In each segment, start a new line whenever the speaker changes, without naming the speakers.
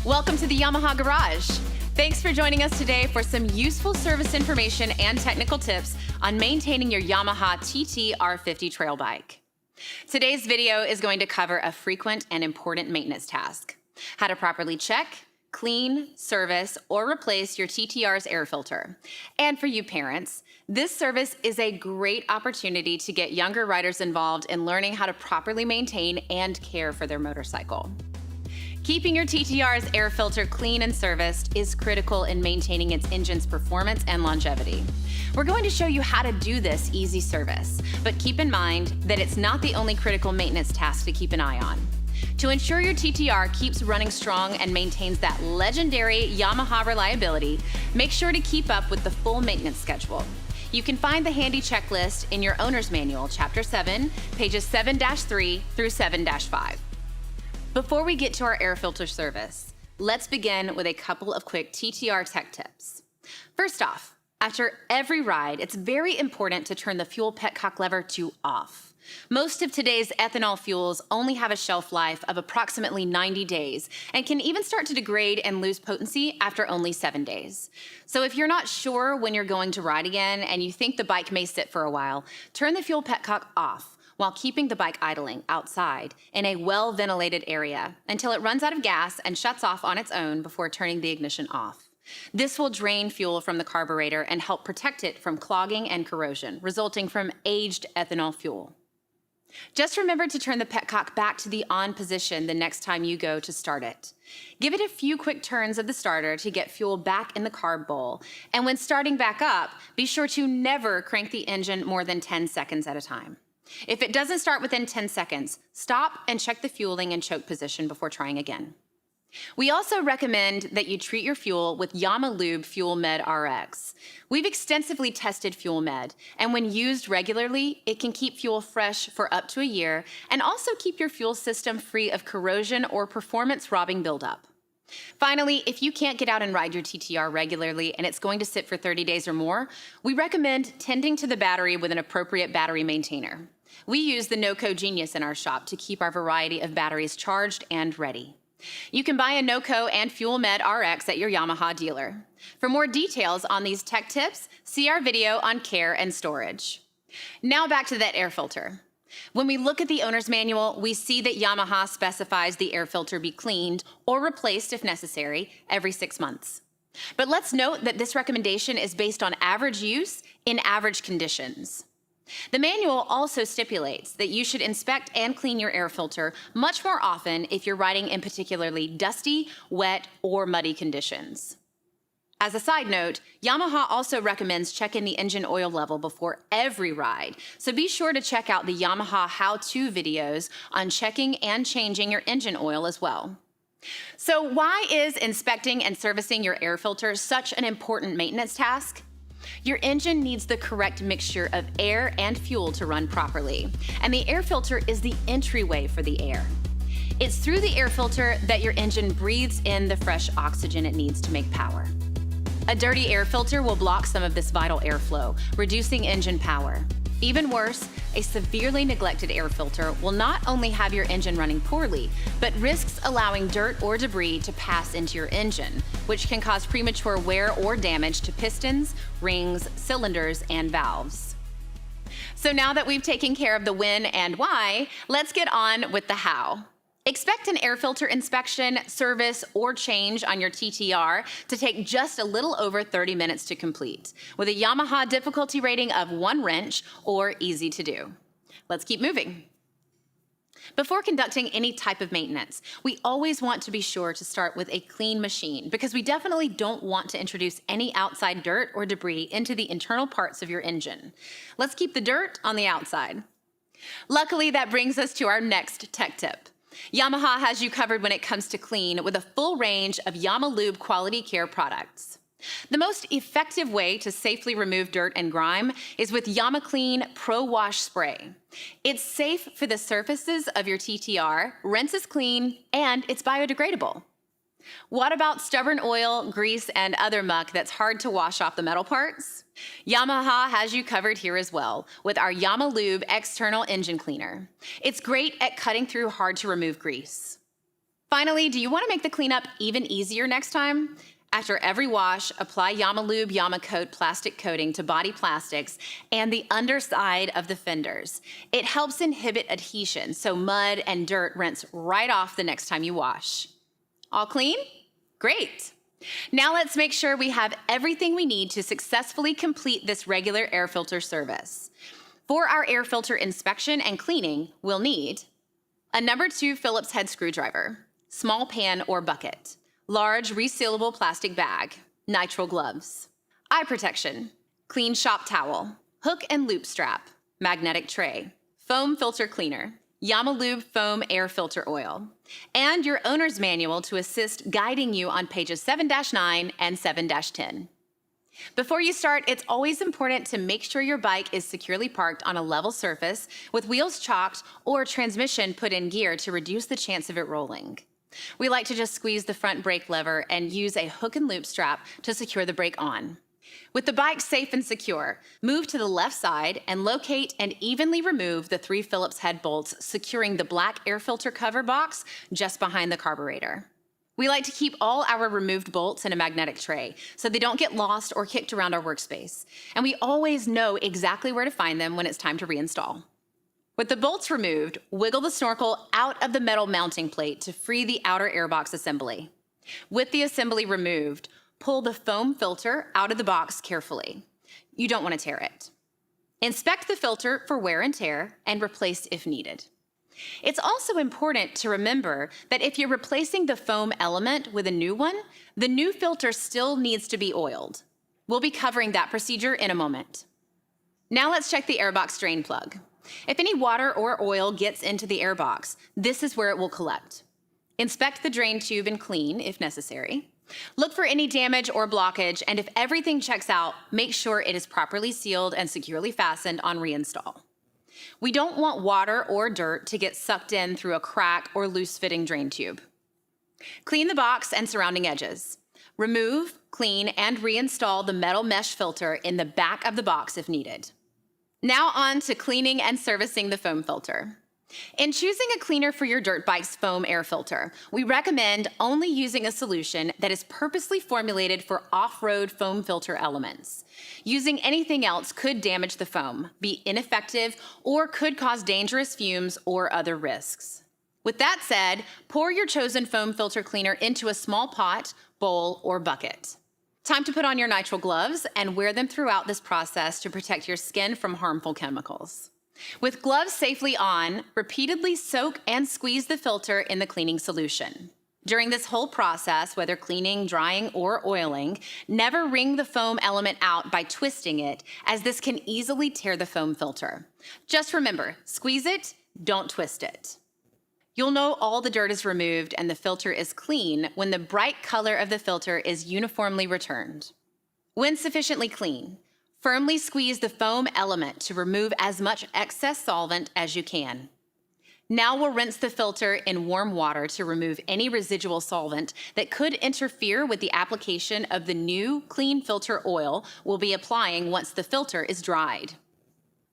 Welcome to the Yamaha Garage. Thanks for joining us today for some useful service information and technical tips on maintaining your Yamaha TT-R50 trail bike. Today's video is going to cover a frequent and important maintenance task: how to properly check, clean, service, or replace your TT-R's air filter. And for you parents, this service is a great opportunity to get younger riders involved in learning how to properly maintain and care for their motorcycle. Keeping your TT-R's air filter clean and serviced is critical in maintaining its engine's performance and longevity. We're going to show you how to do this easy service, but keep in mind that it's not the only critical maintenance task to keep an eye on. To ensure your TT-R keeps running strong and maintains that legendary Yamaha reliability, make sure to keep up with the full maintenance schedule. You can find the handy checklist in your owner's manual, Chapter 7, pages 7-3 through 7-5. Before we get to our air filter service, let's begin with a couple of quick TT-R tech tips. First off, after every ride, it's very important to turn the fuel petcock lever to off. Most of today's ethanol fuels only have a shelf life of approximately 90 days and can even start to degrade and lose potency after only 7 days. So if you're not sure when you're going to ride again and you think the bike may sit for a while, turn the fuel petcock off while keeping the bike idling outside in a well-ventilated area until it runs out of gas and shuts off on its own before turning the ignition off. This will drain fuel from the carburetor and help protect it from clogging and corrosion resulting from aged ethanol fuel. Just remember to turn the petcock back to the on position the next time you go to start it. Give it a few quick turns of the starter to get fuel back in the carb bowl, and when starting back up, be sure to never crank the engine more than 10 seconds at a time. If it doesn't start within 10 seconds, stop and check the fueling and choke position before trying again. We also recommend that you treat your fuel with Yamalube Fuel Med RX. We've extensively tested Fuel Med, and when used regularly, it can keep fuel fresh for up to a year and also keep your fuel system free of corrosion or performance-robbing buildup. Finally, if you can't get out and ride your TT-R regularly and it's going to sit for 30 days or more, we recommend tending to the battery with an appropriate battery maintainer. We use the NOCO Genius in our shop to keep our variety of batteries charged and ready. You can buy a NOCO and Fuel Med RX at your Yamaha dealer. For more details on these tech tips, see our video on care and storage. Now back to that air filter. When we look at the owner's manual, we see that Yamaha specifies the air filter be cleaned or replaced if necessary every 6 months. But let's note that this recommendation is based on average use in average conditions. The manual also stipulates that you should inspect and clean your air filter much more often if you're riding in particularly dusty, wet, or muddy conditions. As a side note, Yamaha also recommends checking the engine oil level before every ride, so be sure to check out the Yamaha how-to videos on checking and changing your engine oil as well. So why is inspecting and servicing your air filter such an important maintenance task? Your engine needs the correct mixture of air and fuel to run properly, and the air filter is the entryway for the air. It's through the air filter that your engine breathes in the fresh oxygen it needs to make power. A dirty air filter will block some of this vital airflow, reducing engine power. Even worse, a severely neglected air filter will not only have your engine running poorly, but risks allowing dirt or debris to pass into your engine, which can cause premature wear or damage to pistons, rings, cylinders, and valves. So now that we've taken care of the when and why, let's get on with the how. Expect an air filter inspection, service, or change on your TT-R to take just a little over 30 minutes to complete, with a Yamaha difficulty rating of 1 wrench or easy to do. Let's keep moving. Before conducting any type of maintenance, we always want to be sure to start with a clean machine because we definitely don't want to introduce any outside dirt or debris into the internal parts of your engine. Let's keep the dirt on the outside. Luckily, that brings us to our next tech tip. Yamaha has you covered when it comes to clean with a full range of Yamalube quality care products. The most effective way to safely remove dirt and grime is with YamaClean Pro Wash Spray. It's safe for the surfaces of your TT-R, rinses clean, and it's biodegradable. What about stubborn oil, grease, and other muck that's hard to wash off the metal parts? Yamaha has you covered here as well with our Yamalube External Engine Cleaner. It's great at cutting through hard-to-remove grease. Finally, do you want to make the cleanup even easier next time? After every wash, apply YamaLube YamaCoat plastic coating to body plastics and the underside of the fenders. It helps inhibit adhesion, so mud and dirt rinse right off the next time you wash. All clean? Great. Now let's make sure we have everything we need to successfully complete this regular air filter service. For our air filter inspection and cleaning, we'll need a number 2 Phillips head screwdriver, small pan or bucket, large resealable plastic bag, nitrile gloves, eye protection, clean shop towel, hook and loop strap, magnetic tray, foam filter cleaner, YamaLube foam air filter oil, and your owner's manual to assist guiding you on pages 7-9 and 7-10. Before you start, it's always important to make sure your bike is securely parked on a level surface with wheels chalked or transmission put in gear to reduce the chance of it rolling. We like to just squeeze the front brake lever and use a hook and loop strap to secure the brake on. With the bike safe and secure, move to the left side and locate and evenly remove the 3 Phillips head bolts securing the black air filter cover box just behind the carburetor. We like to keep all our removed bolts in a magnetic tray so they don't get lost or kicked around our workspace, and we always know exactly where to find them when it's time to reinstall. With the bolts removed, wiggle the snorkel out of the metal mounting plate to free the outer airbox assembly. With the assembly removed, pull the foam filter out of the box carefully. You don't want to tear it. Inspect the filter for wear and tear and replace if needed. It's also important to remember that if you're replacing the foam element with a new one, the new filter still needs to be oiled. We'll be covering that procedure in a moment. Now let's check the airbox drain plug. If any water or oil gets into the airbox, this is where it will collect. Inspect the drain tube and clean if necessary. Look for any damage or blockage, and if everything checks out, make sure it is properly sealed and securely fastened on reinstall. We don't want water or dirt to get sucked in through a crack or loose-fitting drain tube. Clean the box and surrounding edges. Remove, clean, and reinstall the metal mesh filter in the back of the box if needed. Now on to cleaning and servicing the foam filter. In choosing a cleaner for your dirt bike's foam air filter, we recommend only using a solution that is purposely formulated for off-road foam filter elements. Using anything else could damage the foam, be ineffective, or could cause dangerous fumes or other risks. With that said, pour your chosen foam filter cleaner into a small pot, bowl, or bucket. Time to put on your nitrile gloves and wear them throughout this process to protect your skin from harmful chemicals. With gloves safely on, repeatedly soak and squeeze the filter in the cleaning solution. During this whole process, whether cleaning, drying, or oiling, never wring the foam element out by twisting it, as this can easily tear the foam filter. Just remember, squeeze it, don't twist it. You'll know all the dirt is removed and the filter is clean when the bright color of the filter is uniformly returned. When sufficiently clean, firmly squeeze the foam element to remove as much excess solvent as you can. Now we'll rinse the filter in warm water to remove any residual solvent that could interfere with the application of the new clean filter oil we'll be applying once the filter is dried.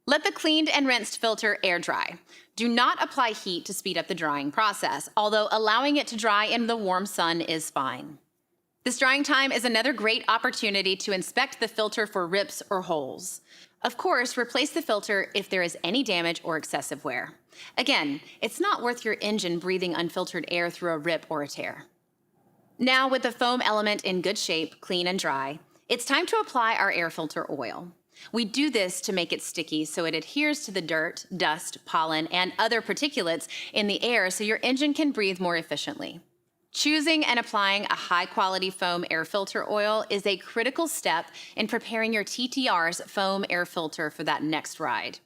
Let the cleaned and rinsed filter air dry. Do not apply heat to speed up the drying process, although allowing it to dry in the warm sun is fine. This drying time is another great opportunity to inspect the filter for rips or holes. Of course, replace the filter if there is any damage or excessive wear. Again, it's not worth your engine breathing unfiltered air through a rip or a tear. Now, with the foam element in good shape, clean and dry, it's time to apply our air filter oil. We do this to make it sticky so it adheres to the dirt, dust, pollen, and other particulates in the air so your engine can breathe more efficiently. Choosing and applying a high-quality foam air filter oil is a critical step in preparing your TT-R's foam air filter for that next ride.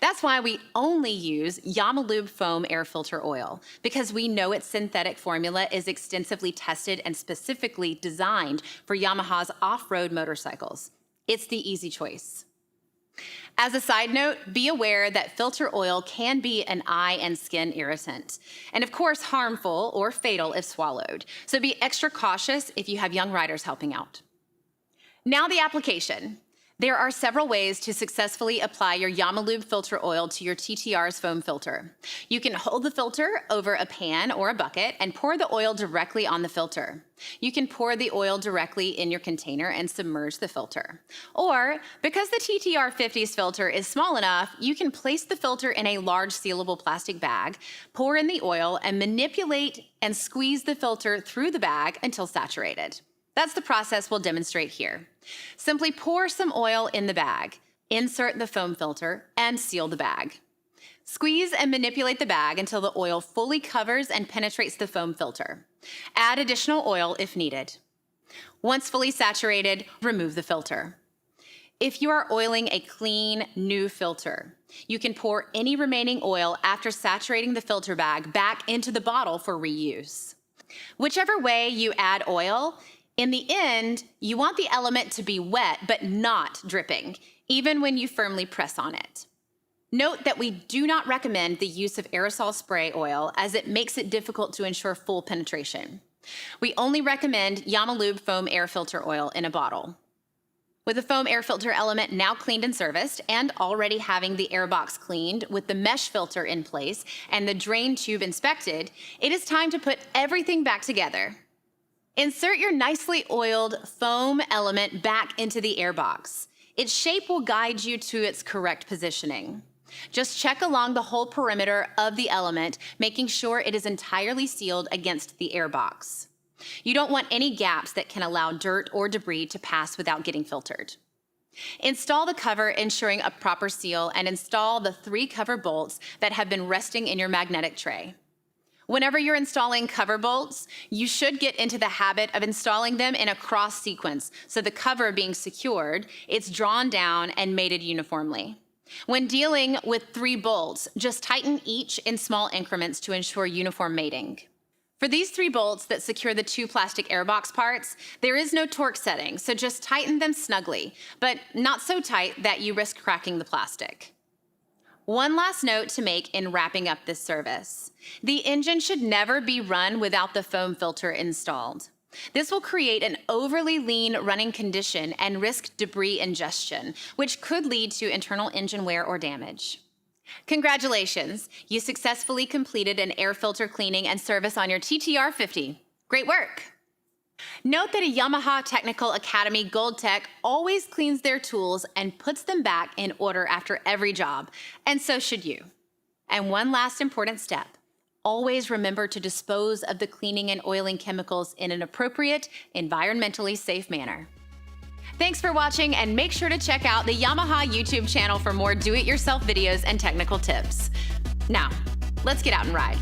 That's why we only use YamaLube foam air filter oil, because we know its synthetic formula is extensively tested and specifically designed for Yamaha's off-road motorcycles. It's the easy choice. As a side note, be aware that filter oil can be an eye and skin irritant, and of course harmful or fatal if swallowed, so be extra cautious if you have young riders helping out. Now the application. There are several ways to successfully apply your Yamalube filter oil to your TT-R's foam filter. You can hold the filter over a pan or a bucket and pour the oil directly on the filter. You can pour the oil directly in your container and submerge the filter. Or, because the TT-R50's filter is small enough, you can place the filter in a large sealable plastic bag, pour in the oil, and manipulate and squeeze the filter through the bag until saturated. That's the process we'll demonstrate here. Simply pour some oil in the bag, insert the foam filter, and seal the bag. Squeeze and manipulate the bag until the oil fully covers and penetrates the foam filter. Add additional oil if needed. Once fully saturated, remove the filter. If you are oiling a clean, new filter, you can pour any remaining oil after saturating the filter bag back into the bottle for reuse. Whichever way you add oil, in the end, you want the element to be wet but not dripping, even when you firmly press on it. Note that we do not recommend the use of aerosol spray oil as it makes it difficult to ensure full penetration. We only recommend Yamalube foam air filter oil in a bottle. With the foam air filter element now cleaned and serviced, and already having the air box cleaned with the mesh filter in place and the drain tube inspected, it is time to put everything back together. Insert your nicely oiled foam element back into the air box. Its shape will guide you to its correct positioning. Just check along the whole perimeter of the element, making sure it is entirely sealed against the air box. You don't want any gaps that can allow dirt or debris to pass without getting filtered. Install the cover, ensuring a proper seal, and install the 3 cover bolts that have been resting in your magnetic tray. Whenever you're installing cover bolts, you should get into the habit of installing them in a cross sequence, so the cover being secured, it's drawn down and mated uniformly. When dealing with 3 bolts, just tighten each in small increments to ensure uniform mating. For these 3 bolts that secure the 2 plastic airbox parts, there is no torque setting, so just tighten them snugly, but not so tight that you risk cracking the plastic. One last note to make in wrapping up this service. The engine should never be run without the foam filter installed. This will create an overly lean running condition and risk debris ingestion, which could lead to internal engine wear or damage. Congratulations, you successfully completed an air filter cleaning and service on your TT-R50. Great work! Note that a Yamaha Technical Academy Gold Tech always cleans their tools and puts them back in order after every job, and so should you. And one last important step, always remember to dispose of the cleaning and oiling chemicals in an appropriate, environmentally safe manner. Thanks for watching, and make sure to check out the Yamaha YouTube channel for more do-it-yourself videos and technical tips. Now, let's get out and ride.